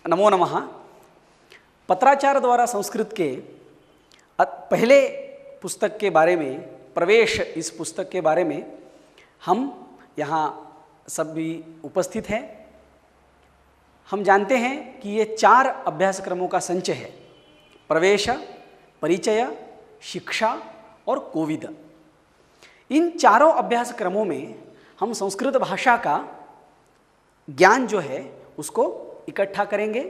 नमो नमः। पत्राचार द्वारा संस्कृत के पहले पुस्तक के बारे में, प्रवेश इस पुस्तक के बारे में हम यहाँ सभी उपस्थित हैं। हम जानते हैं कि ये 4 अभ्यासक्रमों का संचय है: प्रवेश, परिचय, शिक्षा और कोविद। इन चारों अभ्यासक्रमों में हम संस्कृत भाषा का ज्ञान जो है उसको इकट्ठा करेंगे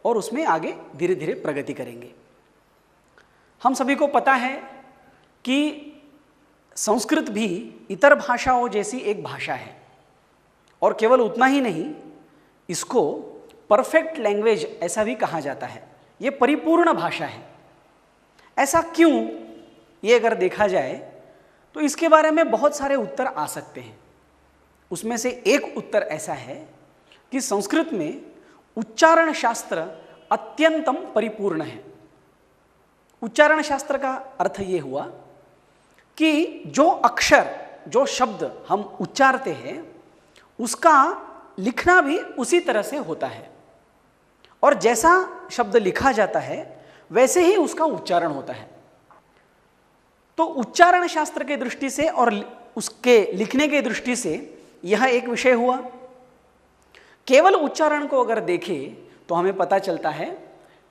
और उसमें आगे धीरे धीरे प्रगति करेंगे। हम सभी को पता है कि संस्कृत भी इतर भाषाओं जैसी एक भाषा है, और केवल उतना ही नहीं, इसको परफेक्ट लैंग्वेज ऐसा भी कहा जाता है। ये परिपूर्ण भाषा है। ऐसा क्यों, ये अगर देखा जाए तो इसके बारे में बहुत सारे उत्तर आ सकते हैं। उसमें से एक उत्तर ऐसा है कि संस्कृत में उच्चारण शास्त्र अत्यंतम परिपूर्ण है। उच्चारण शास्त्र का अर्थ ये हुआ कि जो अक्षर, जो शब्द हम उच्चारते हैं, उसका लिखना भी उसी तरह से होता है, और जैसा शब्द लिखा जाता है वैसे ही उसका उच्चारण होता है। तो उच्चारण शास्त्र के दृष्टि से और उसके लिखने के दृष्टि से यह एक विषय हुआ। केवल उच्चारण को अगर देखें तो हमें पता चलता है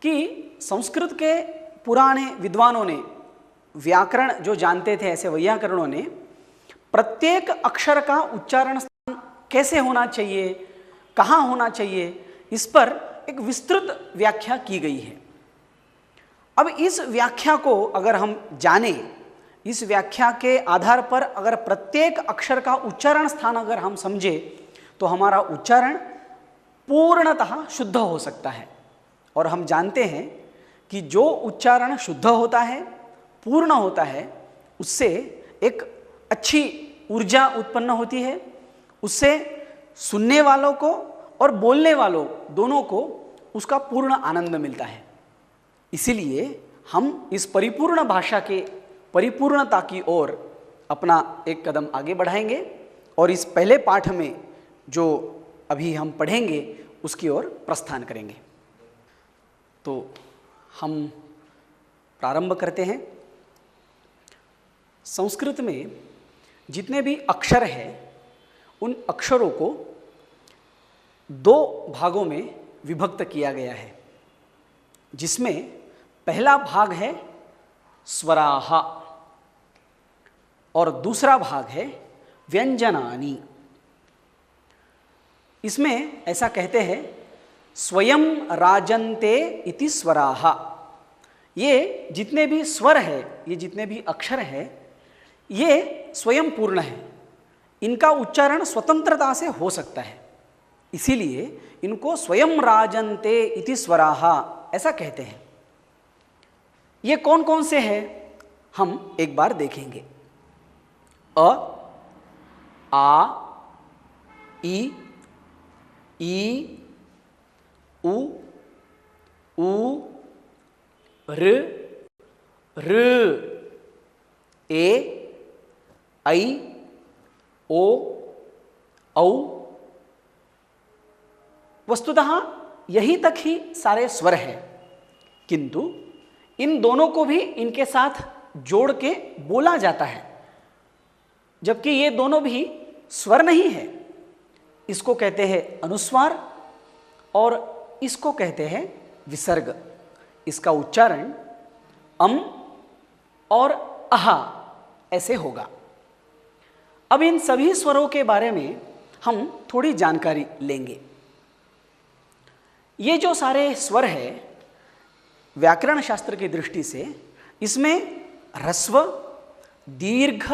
कि संस्कृत के पुराने विद्वानों ने, व्याकरण जो जानते थे ऐसे वैयाकरणों ने, प्रत्येक अक्षर का उच्चारण स्थान कैसे होना चाहिए, कहाँ होना चाहिए, इस पर एक विस्तृत व्याख्या की गई है। अब इस व्याख्या को अगर हम जानें, इस व्याख्या के आधार पर अगर प्रत्येक अक्षर का उच्चारण स्थान अगर हम समझे, तो हमारा उच्चारण पूर्णतः शुद्ध हो सकता है। और हम जानते हैं कि जो उच्चारण शुद्ध होता है, पूर्ण होता है, उससे एक अच्छी ऊर्जा उत्पन्न होती है। उससे सुनने वालों को और बोलने वालों दोनों को उसका पूर्ण आनंद मिलता है। इसीलिए हम इस परिपूर्ण भाषा के परिपूर्णता की ओर अपना एक कदम आगे बढ़ाएंगे, और इस पहले पाठ में जो अभी हम पढ़ेंगे उसकी ओर प्रस्थान करेंगे। तो हम प्रारंभ करते हैं। संस्कृत में जितने भी अक्षर हैं, उन अक्षरों को 2 भागों में विभक्त किया गया है, जिसमें पहला भाग है स्वराः और दूसरा भाग है व्यंजनानि। इसमें ऐसा कहते हैं, स्वयं राजन्ते इति स्वराः। ये जितने भी स्वर है, ये जितने भी अक्षर है, ये स्वयं पूर्ण है। इनका उच्चारण स्वतंत्रता से हो सकता है, इसीलिए इनको स्वयं राजन्ते इति स्वराः ऐसा कहते हैं। ये कौन कौन से हैं हम एक बार देखेंगे। अ, आ, ई, उ, ऊ, ऋ, ए, ऐ, ओ, औ। वस्तुतः यहीं तक ही सारे स्वर हैं, किंतु इन दोनों को भी इनके साथ जोड़ के बोला जाता है, जबकि ये दोनों भी स्वर नहीं है। इसको कहते हैं अनुस्वार और इसको कहते हैं विसर्ग। इसका उच्चारण अम और अह ऐसे होगा। अब इन सभी स्वरों के बारे में हम थोड़ी जानकारी लेंगे। ये जो सारे स्वर है, व्याकरण शास्त्र की दृष्टि से इसमें ह्रस्व, दीर्घ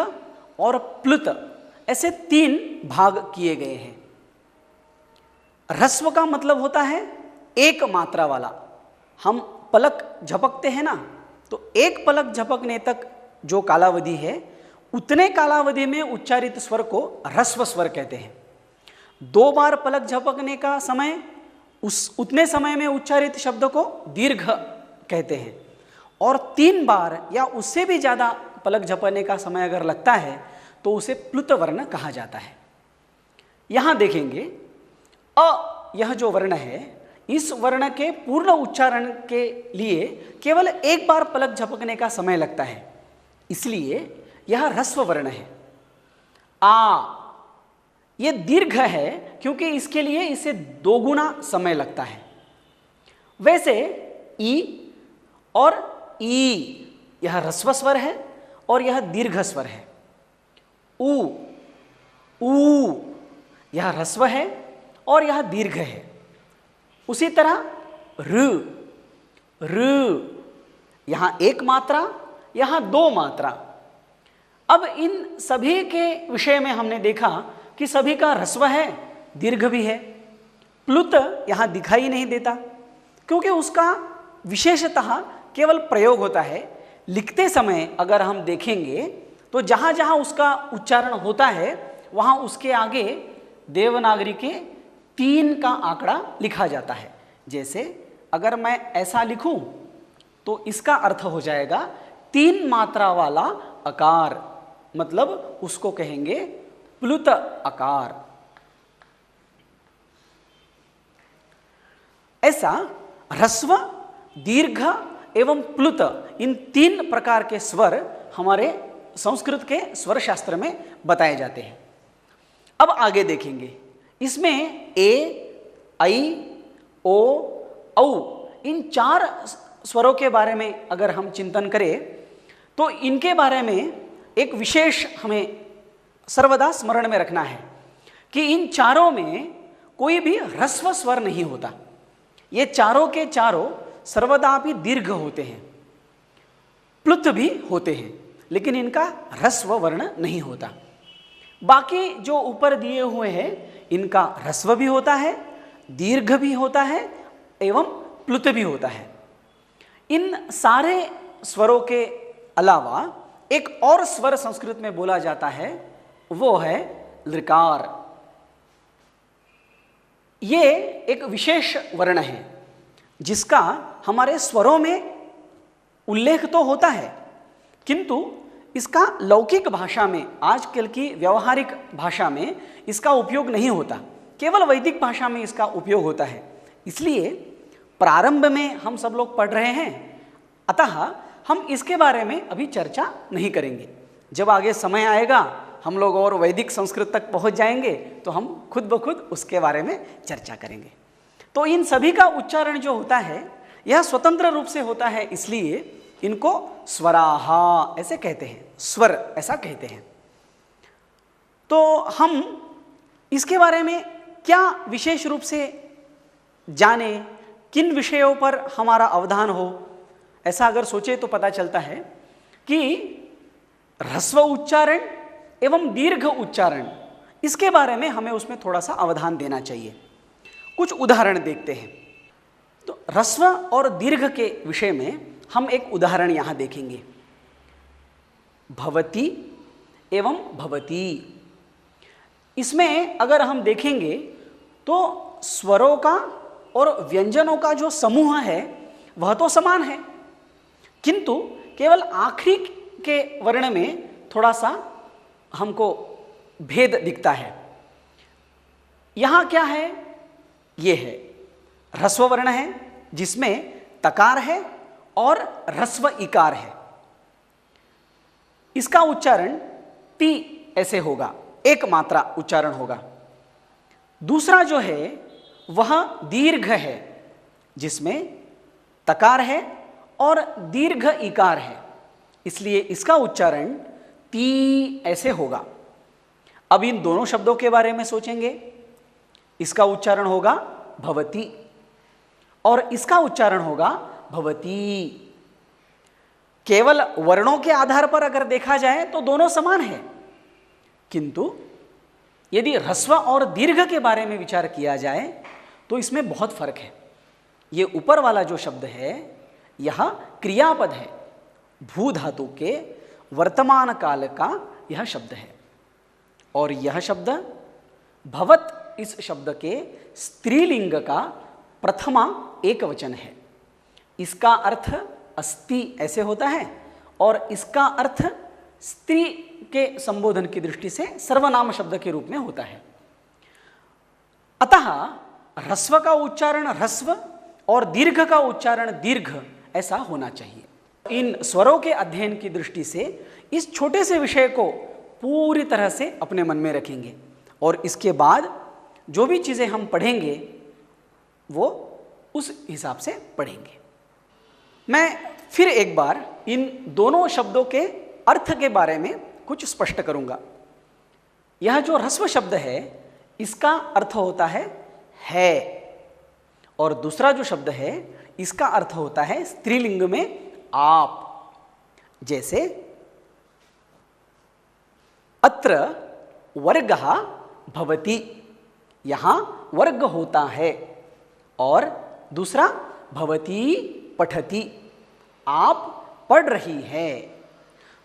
और प्लुत ऐसे 3 भाग किए गए हैं। ह्रस्व का मतलब होता है एक मात्रा वाला। हम पलक झपकते हैं ना, तो एक पलक झपकने तक जो कालावधि है, उतने कालावधि में उच्चारित स्वर को ह्रस्व स्वर कहते हैं। 2 बार पलक झपकने का समय, उतने समय में उच्चारित शब्द को दीर्घ कहते हैं, और 3 बार या उससे भी ज़्यादा पलक झपकने का समय अगर लगता है तो उसे प्लुत वर्ण कहा जाता है। यहाँ देखेंगे, अ यह जो वर्ण है, इस वर्ण के पूर्ण उच्चारण के लिए केवल एक बार पलक झपकने का समय लगता है, इसलिए यह ह्रस्व वर्ण है। आ ये दीर्घ है क्योंकि इसके लिए इसे दोगुना समय लगता है। वैसे ई और ई यह ह्रस्व स्वर है और यह दीर्घ स्वर है। ऊ ऊ यह ह्रस्व है और यह दीर्घ है। उसी तरह ऋ ऋ यहां एक मात्रा, यहां दो मात्रा। अब इन सभी के विषय में हमने देखा कि सभी का ह्रस्व है, दीर्घ भी है। प्लुत यहां दिखाई नहीं देता क्योंकि उसका विशेषतः केवल प्रयोग होता है। लिखते समय अगर हम देखेंगे तो जहां जहां उसका उच्चारण होता है वहां उसके आगे देवनागरी के 3 का आंकड़ा लिखा जाता है। जैसे अगर मैं ऐसा लिखूं तो इसका अर्थ हो जाएगा 3 मात्रा वाला अकार, मतलब उसको कहेंगे प्लुत अकार। ऐसा ह्रस्व, दीर्घ एवं प्लुत इन 3 प्रकार के स्वर हमारे संस्कृत के स्वर शास्त्र में बताए जाते हैं। अब आगे देखेंगे, इसमें ए, ऐ, ओ, औ इन 4 स्वरों के बारे में अगर हम चिंतन करें तो इनके बारे में एक विशेष हमें सर्वदा स्मरण में रखना है कि इन चारों में कोई भी ह्रस्व स्वर नहीं होता। ये चारों के चारों सर्वदा भी दीर्घ होते हैं, प्लुत भी होते हैं, लेकिन इनका ह्रस्व वर्ण नहीं होता। बाकी जो ऊपर दिए हुए हैं इनका ह्रस्व भी होता है, दीर्घ भी होता है एवं प्लुत भी होता है। इन सारे स्वरों के अलावा एक और स्वर संस्कृत में बोला जाता है, वो है लृकार। ये एक विशेष वर्ण है जिसका हमारे स्वरों में उल्लेख तो होता है, किंतु इसका लौकिक भाषा में, आजकल की व्यवहारिक भाषा में इसका उपयोग नहीं होता, केवल वैदिक भाषा में इसका उपयोग होता है। इसलिए प्रारंभ में हम सब लोग पढ़ रहे हैं, अतः हम इसके बारे में अभी चर्चा नहीं करेंगे। जब आगे समय आएगा, हम लोग और वैदिक संस्कृत तक पहुंच जाएंगे तो हम खुद ब खुद उसके बारे में चर्चा करेंगे। तो इन सभी का उच्चारण जो होता है यह स्वतंत्र रूप से होता है, इसलिए इनको स्वराहा ऐसे कहते हैं, स्वर ऐसा कहते हैं। तो हम इसके बारे में क्या विशेष रूप से जाने, किन विषयों पर हमारा अवधान हो, ऐसा अगर सोचे तो पता चलता है कि ह्रस्व उच्चारण एवं दीर्घ उच्चारण, इसके बारे में हमें उसमें थोड़ा सा अवधान देना चाहिए। कुछ उदाहरण देखते हैं। तो ह्रस्व और दीर्घ के विषय में हम एक उदाहरण यहाँ देखेंगे, भवति एवं भवती। इसमें अगर हम देखेंगे तो स्वरों का और व्यंजनों का जो समूह है वह तो समान है, किंतु केवल आखिरी के वर्ण में थोड़ा सा हमको भेद दिखता है। यहाँ क्या है, ये है ह्रस्व वर्ण है जिसमें तकार है और ह्रस्व इकार है। इसका उच्चारण ती ऐसे होगा, एक मात्रा उच्चारण होगा। दूसरा जो है वह दीर्घ है जिसमें तकार है और दीर्घ इकार है, इसलिए इसका उच्चारण ती ऐसे होगा। अब इन दोनों शब्दों के बारे में सोचेंगे, इसका उच्चारण होगा भवती और इसका उच्चारण होगा भवती। केवल वर्णों के आधार पर अगर देखा जाए तो दोनों समान है, किंतु यदि ह्रस्व और दीर्घ के बारे में विचार किया जाए तो इसमें बहुत फर्क है। ये ऊपर वाला जो शब्द है यह क्रियापद है, भू धातु के वर्तमान काल का यह शब्द है, और यह शब्द भवत इस शब्द के स्त्रीलिंग का प्रथमा एक वचन है। इसका अर्थ अस्ति ऐसे होता है और इसका अर्थ स्त्री के संबोधन की दृष्टि से सर्वनाम शब्द के रूप में होता है। अतः ह्रस्व का उच्चारण ह्रस्व और दीर्घ का उच्चारण दीर्घ ऐसा होना चाहिए। इन स्वरों के अध्ययन की दृष्टि से इस छोटे से विषय को पूरी तरह से अपने मन में रखेंगे और इसके बाद जो भी चीज़ें हम पढ़ेंगे वो उस हिसाब से पढ़ेंगे। मैं फिर एक बार इन दोनों शब्दों के अर्थ के बारे में कुछ स्पष्ट करूंगा। यह जो ह्रस्व शब्द है इसका अर्थ होता है और दूसरा जो शब्द है इसका अर्थ होता है स्त्रीलिंग में आप। जैसे अत्र वर्गः भवति, यहाँ वर्ग होता है, और दूसरा भवती पठति, आप पढ़ रही है।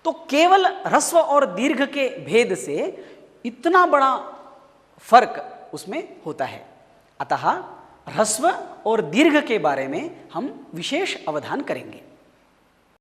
तो केवल ह्रस्व और दीर्घ के भेद से इतना बड़ा फर्क उसमें होता है। अतः ह्रस्व और दीर्घ के बारे में हम विशेष अवधान करेंगे।